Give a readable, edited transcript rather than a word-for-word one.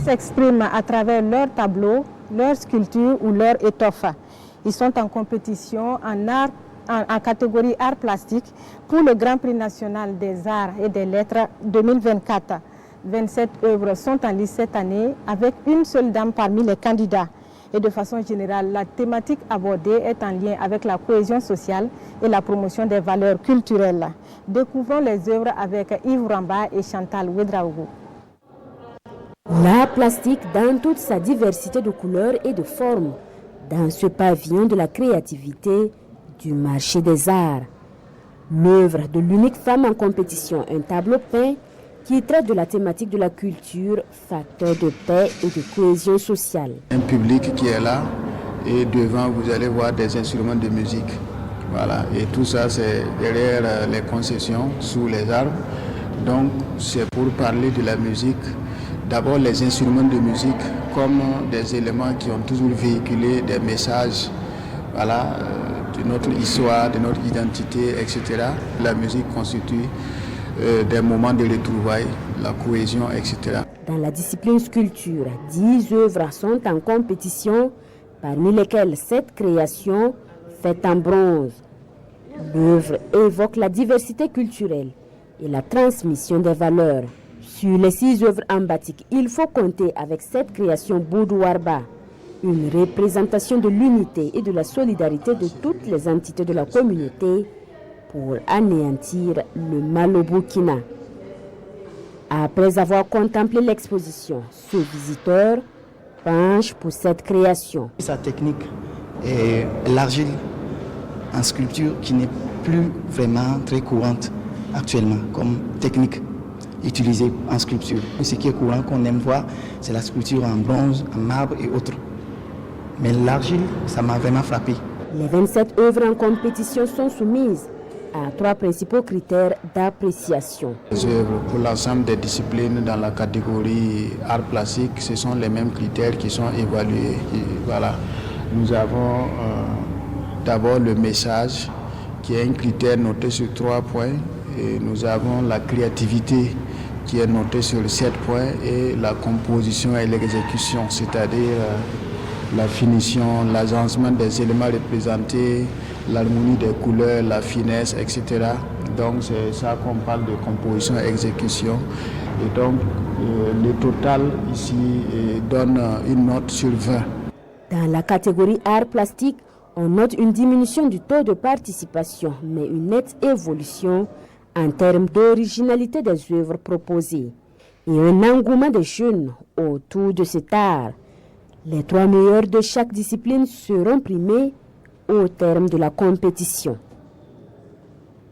s'expriment à travers leurs tableaux, leurs sculptures ou leurs étoffes. Ils sont en compétition en catégorie art plastique pour le Grand Prix national des arts et des lettres 2024. 27 œuvres sont en lice cette année avec une seule dame parmi les candidats. Et de façon générale, la thématique abordée est en lien avec la cohésion sociale et la promotion des valeurs culturelles. Découvrons les œuvres avec Yves Ramba et Chantal Ouedraogo. L'art plastique dans toute sa diversité de couleurs et de formes, dans ce pavillon de la créativité du marché des arts. L'œuvre de l'unique femme en compétition, un tableau peint qui traite de la thématique de la culture, facteur de paix et de cohésion sociale. Un public qui est là et devant vous allez voir des instruments de musique. Voilà, et tout ça c'est derrière les concessions sous les arbres. Donc c'est pour parler de la musique. D'abord les instruments de musique comme des éléments qui ont toujours véhiculé des messages, voilà, de notre histoire, de notre identité, etc. La musique constitue des moments de retrouvailles, la cohésion, etc. Dans la discipline sculpture, 10 œuvres sont en compétition, parmi lesquelles 7 créations faites en bronze. L'œuvre évoque la diversité culturelle et la transmission des valeurs. Sur les 6 œuvres en batik, il faut compter avec 7 créations Boudouarba, une représentation de l'unité et de la solidarité de toutes les entités de la communauté pour anéantir le mal au Burkina. Après avoir contemplé l'exposition, ce visiteur penche pour cette création. Sa technique est l'argile en sculpture qui n'est plus vraiment très courante actuellement comme technique utilisée en sculpture. Ce qui est courant qu'on aime voir, c'est la sculpture en bronze, en marbre et autres. Mais l'argile, ça m'a vraiment frappé. Les 27 œuvres en compétition sont soumises à 3 principaux critères d'appréciation. Les œuvres pour l'ensemble des disciplines dans la catégorie art plastique, ce sont les mêmes critères qui sont évalués. Voilà. Nous avons d'abord le message qui est un critère noté sur 3 points. Et nous avons la créativité qui est notée sur 7 points et la composition et l'exécution, c'est-à-dire la finition, l'agencement des éléments représentés, l'harmonie des couleurs, la finesse, etc. Donc c'est ça qu'on parle de composition et exécution. Et donc le total ici donne une note sur 20. Dans la catégorie art plastique, on note une diminution du taux de participation, mais une nette évolution en termes d'originalité des œuvres proposées et un engouement des jeunes autour de cet art. Les 3 meilleurs de chaque discipline seront primés au terme de la compétition.